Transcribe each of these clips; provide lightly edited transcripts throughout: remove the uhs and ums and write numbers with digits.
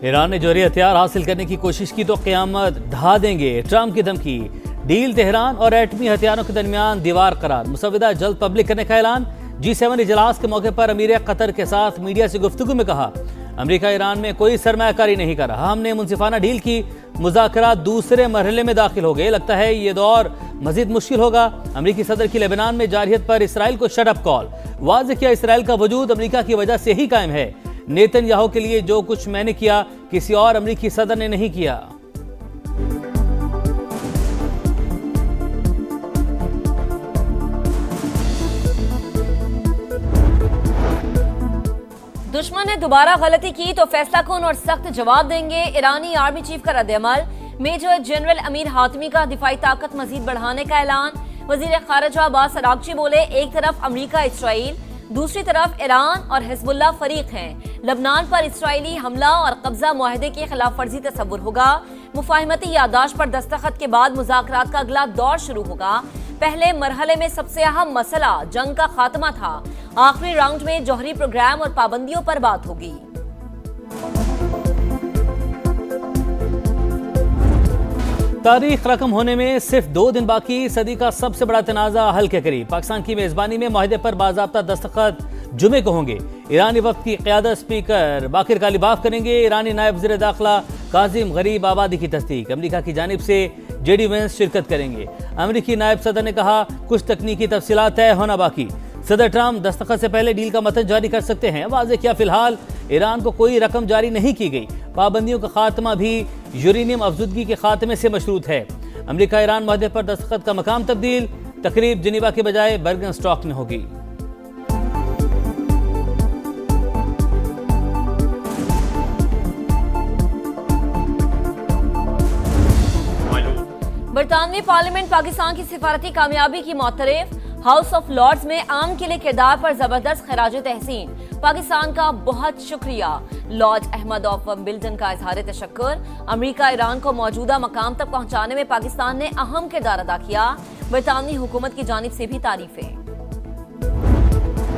Iran ने जौहरी हथियार हासिल करने की कोशिश की तो क़यामत ढा देंगे, ट्रंप की धमकी। डील तेहरान और एटमी हथियारों के दरमियान दीवार करार, मुसव्वदा जल्द पब्लिक करने का ऐलान। G7 इजलास के मौके पर अमीर कतर के साथ मीडिया से गुफ्तगू में कहा, अमेरिका ईरान में कोई सरमायाकारी नहीं कर रहा, हमने मुनसिफाना डील की, मुज़ाकरात दूसरे मरहले में दाखिल हो गए, लगता है ये दौर मजीद मुश्किल होगा। अमरीकी सदर की लेबनान में जारहियत पर इसराइल को शट अप कॉल, वाज़ेह किया इसराइल का वजूद अमरीका की वजह से ही कायम है। नेतन्याहू के लिए जो कुछ मैंने किया किसी और अमरीकी सदर ने नहीं किया। दुश्मन ने दोबारा गलती की तो फैसला कौन और सख्त जवाब देंगे। ईरानी आर्मी चीफ का रद्द-ए-अमल। मेजर जनरल अमीर हातमी का दिफाई ताकत मजीद बढ़ाने का ऐलान। वजीर खारजा अब्बास अरागची बोले, एक तरफ अमरीका इसराइल, दूसरी तरफ ईरान और हिजबुल्लाह फरीक हैं। लबनान पर इसराइली हमला और कब्जा मुआहदे की खिलाफ वर्जी तस्वुर होगा। मुफाहिमती यादाश्त पर दस्तखत के बाद मुज़ाकरात का अगला दौर शुरू होगा। पहले मरहले में सबसे अहम मसला जंग का खात्मा था। आखिरी राउंड में जौहरी प्रोग्राम और पाबंदियों पर बात होगी। तारीख रकम होने में सिर्फ 2 दिन बाकी, सदी का सबसे बड़ा तनाज़ा हल के करीब। पाकिस्तान की मेजबानी में मुआहदे पर बाज़ाब्ता दस्तखत जुमे को होंगे। ईरानी वक्त की क़यादत स्पीकर बाकिर कालिबाफ करेंगे। ईरानी नायब वज़ीर दाखिला काजिम गरीब आबादी की तस्दीक। अमरीका की जानिब से जेडी वेंस शिरकत करेंगे। अमरीकी नायब सदर ने कहा, कुछ तकनीकी तफसीलात तय होना बाकी। सदर ट्रंप दस्तखत से पहले डील का मतन जारी कर सकते हैं। वाज़ेह किया, फिलहाल ईरान को कोई रकम जारी नहीं की गई। पाबंदियों का खात्मा भी यूरेनियम अफजुदगी के खात्मे से मशरूत है। अमरीका ईरान मुआहदे पर दस्तखत का मकाम तब्दील, तकरीब जिनीवा के बजाय बर्गनस्टॉक में होगी। बरतानवी पार्लियामेंट पाकिस्तान की सिफारती कामयाबी की मोतरफ। हाउस ऑफ लॉर्ड्स में आम के लिए किरदार पर जबरदस्त खराज तहसीन। पाकिस्तान का बहुत शुक्रिया। लॉर्ड अहमद ऑफ विम्बलडन का इजहार तशक्कुर। अमरीका ईरान को मौजूदा मकाम तक पहुंचाने में पाकिस्तान ने अहम किरदार अदा किया। बरतानवी हुकूमत की जानिब से भी तारीफें।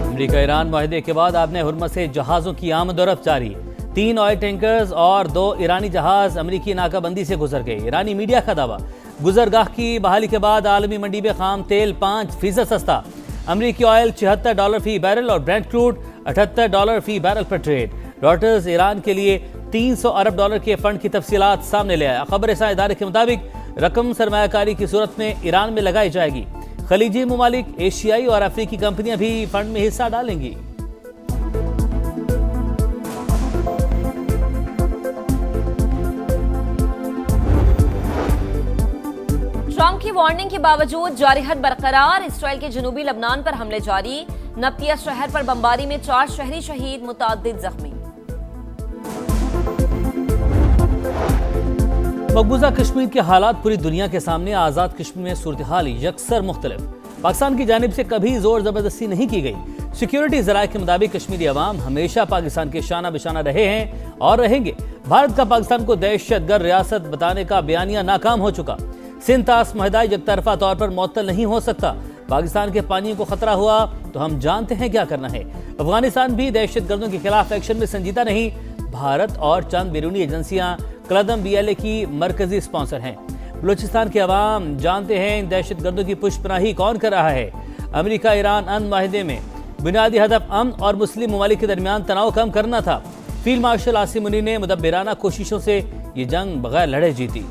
अमरीका ईरान मुआहदे के बाद आपने हुर्मुज़ से जहाज़ों की आमद-ओ-रफ्त जारी। 3 ऑयल टैंकर्स और 2 ईरानी जहाज अमरीकी नाकाबंदी से गुजर गए। ईरानी मीडिया का दावा, गुजरगाह की बहाली के बाद आलमी मंडी में खाम तेल 5% सस्ता। अमरीकी ऑयल $76 फी बैरल और ब्रेंट क्रूड $78 फी बैरल पर ट्रेड। रॉयटर्स ईरान के लिए $300 अरब के फंड की तफसीलात सामने ले आया। खबर रसा इदारे के मुताबिक रकम सरमायाकारी की सूरत में ईरान में लगाई जाएगी। खलीजी ममालिक, एशियाई और अफ्रीकी कंपनियां भी फंड में हिस्सा डालेंगी। ट्रंप की वार्निंग के बावजूद जारहियत बरकरार। इसराइल के जनूबी लबनान पर हमले जारी। नब्तिया शहर पर बमबारी में 4 शहरी शहीद, मुताद्दिद जख्मी। मकबूजा कश्मीर के हालात पूरी दुनिया के सामने। आज़ाद कश्मीर में सूरत हाल यकसर मुख्तलिफ। पाकिस्तान की जानिब से कभी जोर जबरदस्ती नहीं की गई। सिक्योरिटी ज़राए के मुताबिक कश्मीरी अवाम हमेशा पाकिस्तान के शाना बिशाना रहे हैं और रहेंगे। भारत का पाकिस्तान को दहशतगर्द रियासत बताने का बयानिया नाकाम हो चुका। सिंध तास मुआहदा एकतरफा तौर पर मुअत्तल नहीं हो सकता। पाकिस्तान के पानियों को खतरा हुआ तो हम जानते हैं क्या करना है। अफगानिस्तान भी दहशतगर्दों के खिलाफ एक्शन में संजीदा नहीं। भारत और चंद बैरूनी एजेंसियां कलदम BLA की मरकजी स्पॉन्सर हैं। बलूचिस्तान के अवाम जानते हैं इन दहशतगर्दों की पुष्पनाही कौन कर रहा है। अमरीका ईरान अमन माहिदे में बुनियादी हदफ अमन और मुस्लिम ममालिक के दरमियान तनाव कम करना था। फील्ड मार्शल आसिम मुनी ने मुदब्बिराना कोशिशों से ये जंग बगैर लड़े जीती।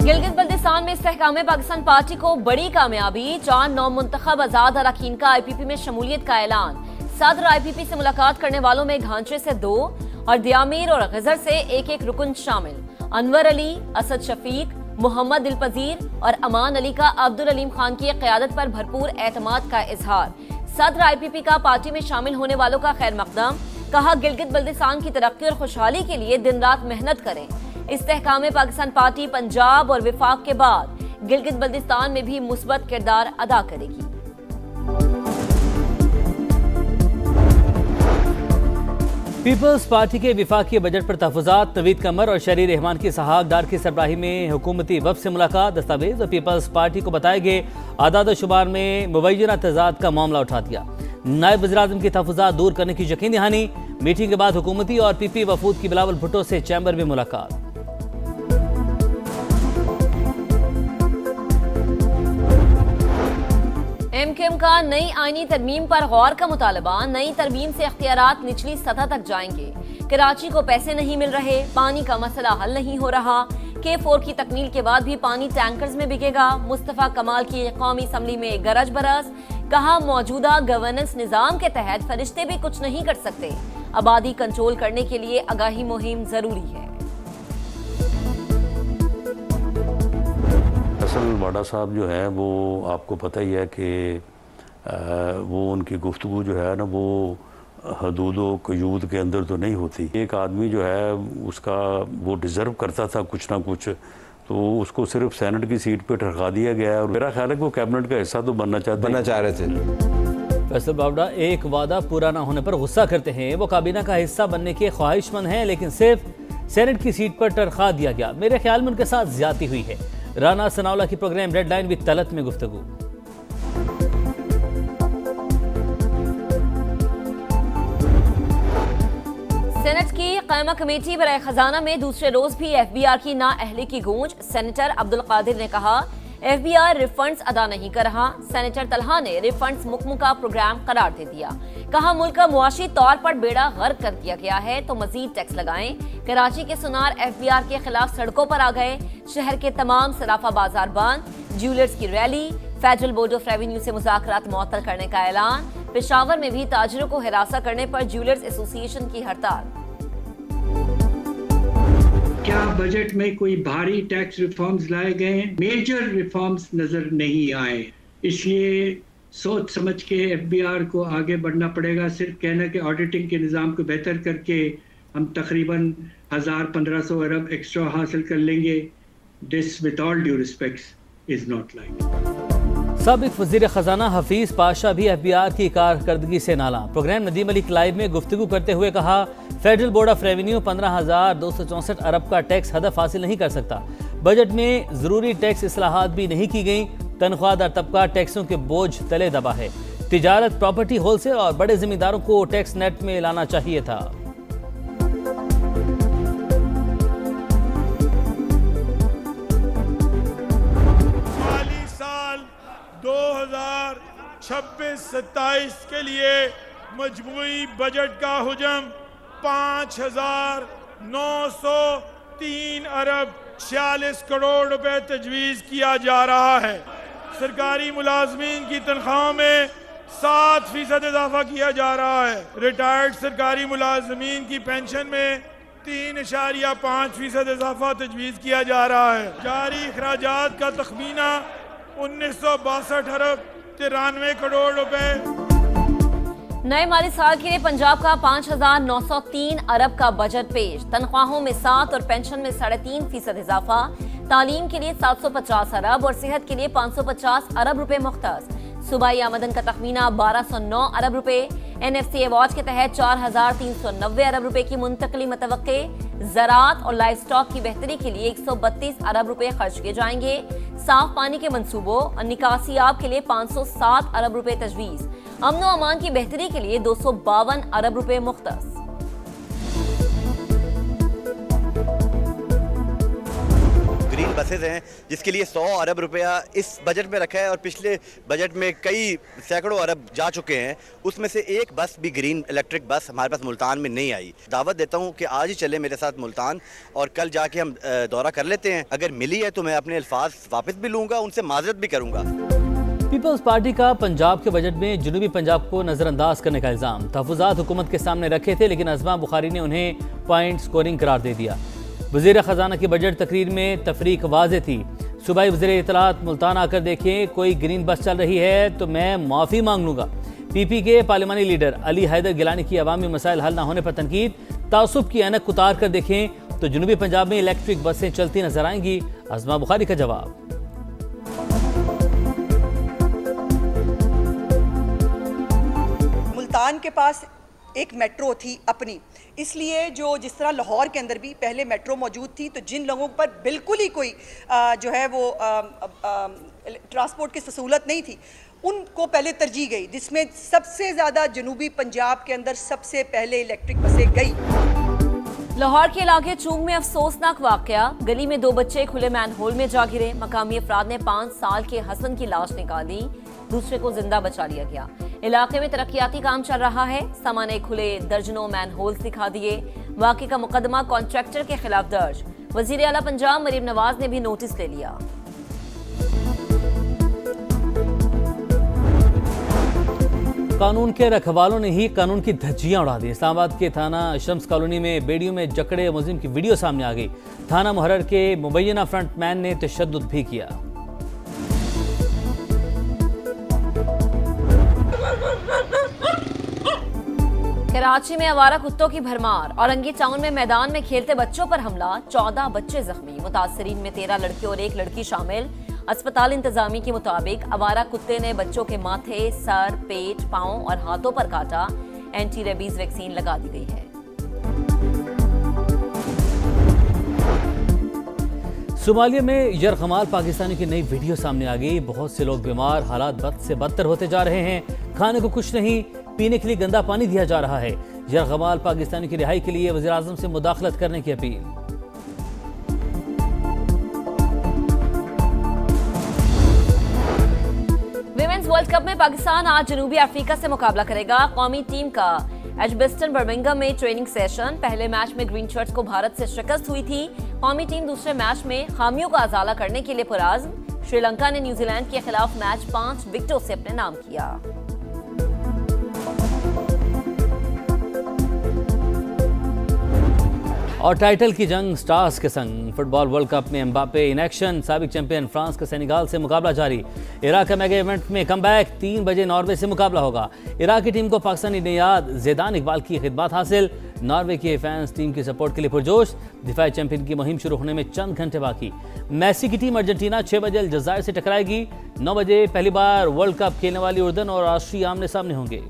गिलगित बल्तिस्तान में इस्तेहकाम पाकिस्तान पार्टी को बड़ी कामयाबी। 4 नौमुंतखब आजाद अरकान का IPP में शमूलियत का ऐलान। सदर IPP से मुलाकात करने वालों में घांचे से 2 और दियामीर और गजर से एक रुकन शामिल। अनवर अली, असद शफीक, मोहम्मद दिलपजीर और अमान अली का अब्दुल अलीम खान की क़यादत पर भरपूर एतमाद का इजहार। सदर IPP का पार्टी में शामिल होने वालों का खैर मकदम। कहा, गिलगित बल्तिस्तान की तरक्की और खुशहाली के लिए दिन रात मेहनत करें। इस्तेहकाम पाकिस्तान पार्टी पंजाब और विफाक के बाद गिलगित बल्तिस्तान में भी मुस्बत किरदार अदा करेगी। पीपल्स पार्टी के विफाकी बजट पर तहफुजात, नवीद कमर और शरी रहमान की सहाक डार की सरबराही में हुकूमती वफ़द से मुलाकात। दस्तावेज और पीपल्स पार्टी को बताए गए आदाद शुमार में मुबैना तजाद का मामला उठा दिया। नायब वज़ीर-ए-आज़म की तहफुजात दूर करने की यकीन दहानी। मीटिंग के बाद हुकूमती और पीपी वफूद की बिलावल भुट्टो से चैम्बर में मुलाकात। एमकेएम का नई आईनी तरमीम पर गौर का मुतालबा। नई तरमीम से इख्तियारात निचली सतह तक जाएंगे। कराची को पैसे नहीं मिल रहे, पानी का मसला हल नहीं हो रहा। K4 की तकमील के बाद भी पानी टैंकर्स में बिकेगा। मुस्तफा कमाल की कौमी असम्बली में गरज बरस। कहा मौजूदा गवर्नेंस निज़ाम के तहत फरिश्ते भी कुछ नहीं कर सकते। आबादी कंट्रोल करने के लिए आगाही मुहिम जरूरी है। असल वाडा साहब जो है वो आपको पता ही है कि वो उनकी गुफ्तगू जो है ना वो हदूदो क़यूद के अंदर तो नहीं होती। एक आदमी जो है उसका वो डिज़र्व करता था कुछ ना कुछ, तो उसको सिर्फ सेनेट की सीट पे ठहरा दिया गया है और मेरा ख्याल है कि वो कैबिनेट का हिस्सा तो बनना चाह रहे थे। फैसल बावड़ा एक वादा पूरा ना होने पर गुस्सा करते हैं। वो काबीना का हिस्सा बनने के ख्वाहिशमंद हैं, लेकिन सिर्फ सेनेट की सीट पर ठहरा दिया गया। मेरे ख्याल में उनके साथ ज्यादती हुई है। राना सनाउल्लाह की program red line with Talat में गुफ्तगू। सेनेट की कायमा कमेटी बराए खजाना में दूसरे रोज भी एफबीआर की नाअहली की गूंज। सेनेटर अब्दुल कादिर ने कहा एफबीआर रिफंड्स अदा नहीं कर रहा। सेनेटर तलहा ने रिफंड्स मुकम्मल का प्रोग्राम करार दे दिया। कहा मुल्क का मुआशी तौर पर बेड़ा गर्क कर दिया गया है तो मजीद टैक्स लगाएं। कराची के सुनार एफबीआर के खिलाफ सड़कों पर आ गए। शहर के तमाम सराफा बाजार बंद। ज्वेलर्स की rally. Federal board of revenue से मुज़ाकरात मुअत्तल करने का ऐलान। पेशावर में भी ताजिरों को हिरासा करने पर ज्वेलर्स एसोसिएशन की हड़ताल। क्या बजट में कोई भारी टैक्स रिफॉर्म्स लाए गए हैं? मेजर रिफॉर्म्स नजर नहीं आए, इसलिए सोच समझ के एफबीआर को आगे बढ़ना पड़ेगा। सिर्फ कहना कि ऑडिटिंग के निज़ाम को बेहतर करके हम तकरीबन 1000-1500 अरब एक्स्ट्रा हासिल कर लेंगे, this with all due respect is not like. साबिक वज़ीर ख़जाना हफीज़ पाशा भी एफबीआर की कारकर्दगी से नाला। प्रोग्राम नदीम अली लाइव में गुफ्तगू करते हुए कहा फेडरल बोर्ड ऑफ रेवेन्यू 15,264 अरब का टैक्स हदफ हासिल नहीं कर सकता। बजट में ज़रूरी टैक्स इस्लाहात भी नहीं की गई। तनख्वाहदार तबका टैक्सों के बोझ तले दबा है। तिजारत, प्रॉपर्टी, होलसेल और बड़े जिम्मेदारों को टैक्स नेट में लाना चाहिए था। माली साल 2026-27 के लिए मजमूई बजट का हुजम 5,903 अरब 46 करोड़ रुपए तजवीज़ किया जा रहा है। सरकारी मुलाजमीन की तनख्वाहों में 7% इजाफा किया जा रहा है। रिटायर्ड सरकारी मुलाजमीन की पेंशन में 3.5% इजाफा तजवीज़ किया जा रहा है। जारी अखराजात का तखमीना 1962 अरब 93 करोड़ रुपए। नए माली साल के लिए पंजाब का 5,903 अरब का बजट पेश। तनख्वाहों में 7 और पेंशन में 3.5% इजाफा। तालीम के लिए 750 अरब और सेहत के लिए 550 अरब रुपए मुख्तस। सूबाई आमदन का तखमीना 1209 अरब रुपए। NFC अवार्ड के तहत 4,390 अरब रुपए की मुंतकली मतवक्के। ज़राअत और लाइव स्टॉक की बेहतरी के लिए 132 अरब रुपए खर्च किए जाएंगे। साफ पानी के मंसूबों और निकासियाब के लिए 507 अरब रुपए तजवीज़। अमन व अमान की बेहतरी के लिए 252 अरब रुपए मुख्तस। ग्रीन बसेज हैं जिसके लिए 100 अरब रुपया इस बजट में रखा है और पिछले बजट में कई सैकड़ों अरब जा चुके हैं। उसमें से एक बस भी ग्रीन इलेक्ट्रिक बस हमारे पास मुल्तान में नहीं आई। दावत देता हूं कि आज ही चले मेरे साथ मुल्तान और कल जाके हम दौरा कर लेते हैं। अगर मिली है तो मैं अपने अल्फाज वापस भी लूँगा, उनसे माजरत भी करूँगा। पीपल्स पार्टी का पंजाब के बजट में जनूबी पंजाब को नज़रअंदाज करने का इल्ज़ाम। तहफ़्फ़ुज़ात हुकूमत के सामने रखे थे, लेकिन अज़मा बुखारी ने उन्हें पॉइंट स्कोरिंग करार दे दिया। वज़ीर ख़जाना की बजट तकरीर में तफरीक वाज़े थी। सूबाई वज़ीर इत्तलात मुल्तान आकर देखें कोई ग्रीन बस चल रही है तो मैं माफ़ी मांग लूँगा। PP के पार्लिमानी लीडर अली हैदर गिलानी की अवामी मसाइल हल न होने पर तनकीद। तासुब की ऐनक उतार कर देखें तो जनूबी पंजाब में इलेक्ट्रिक बसें चलती नजर आएंगी। अज़मा बुखारी का जवाब। मुल्तान के पास एक मेट्रो थी अपनी, इसलिए जो जिस तरह लाहौर के अंदर भी पहले मेट्रो मौजूद थी, तो जिन लोगों पर बिल्कुल ही कोई जो है वो ट्रांसपोर्ट की सहूलत नहीं थी, उनको पहले तरजीह गई, जिसमें सबसे ज़्यादा जनूबी पंजाब के अंदर सबसे पहले इलेक्ट्रिक बसें गई। लाहौर के इलाके चूंग में अफसोसनाक वाकया, गली में 2 बच्चे खुले मैनहोल में जा गिरे। मकामी अफराद ने 5 साल के हसन की लाश निकाली, दूसरे को जिंदा बचा लिया गया। इलाके में तरक्याती काम चल रहा है, सामान्य खुले दर्जनों मैनहोल्स दिखा दिए। वाकये का मुकदमा कॉन्ट्रैक्टर के खिलाफ दर्ज। वजीर आला पंजाब मरीम नवाज ने भी नोटिस ले लिया। कानून के रखवालों ने ही कानून की धज्जियां उड़ा दी। इस्लामाबाद के थाना शम्स कॉलोनी में बेड़ियों में जकड़े मुलजिम की वीडियो सामने आ गई। थाना मुहर्रर के मुबैना फ्रंटमैन ने तशद्दुद भी किया। कराची में आवारा कुत्तों की भरमार। औरंगी टाउन में मैदान में खेलते बच्चों पर हमला, 14 बच्चे जख्मी। मुतासरीन में 13 लड़के और 1 लड़की शामिल। अस्पताल इंतजामी के मुताबिक आवारा कुत्ते ने बच्चों के माथे, सर, पेट, पांव और हाथों पर काटा। एंटी रेबीज वैक्सीन लगा दी गई है। सोमालिया में यरगमाल पाकिस्तानी की नई वीडियो सामने आ गई। बहुत से लोग बीमार, हालात बद से बदतर होते जा रहे हैं। खाने को कुछ नहीं, पीने के लिए गंदा पानी दिया जा रहा है। यरगमाल पाकिस्तानी की रिहाई के लिए वज़ीर आज़म से मुदाखलत करने की अपील। विमेंस वर्ल्ड कप में पाकिस्तान आज जनूबी अफ्रीका से मुकाबला करेगा। कौमी टीम का एजबेस्टन बर्मिंघम में ट्रेनिंग सेशन। पहले मैच में ग्रीन शर्ट्स को भारत से शिकस्त हुई थी। कौमी टीम दूसरे मैच में खामियों का अजाला करने के लिए पुरअज़्म। श्रीलंका ने न्यूजीलैंड के खिलाफ मैच 5 विकेटों से अपने नाम किया। और टाइटल की जंग स्टार्स के संग। फुटबॉल वर्ल्ड कप में एम्बापे इन एक्शन। साबिक चैंपियन फ्रांस का सेनेगाल से मुकाबला जारी। इराक के मेगा इवेंट में कमबैक। 3 बजे नॉर्वे से मुकाबला होगा। इराक की टीम को पाकिस्तानी नियाद ज़ैदान इकबाल की खिदमत हासिल। नॉर्वे के फैंस टीम की सपोर्ट के लिए पुरजोश। दिफाई चैंपियन की मुहिम शुरू होने में चंद घंटे बाकी। मेसी की टीम अर्जेंटीना 6 बजे अलजायर से टकराएगी। 9 बजे पहली बार वर्ल्ड कप खेलने वाली उर्दन और ऑस्ट्रिया आमने सामने होंगे।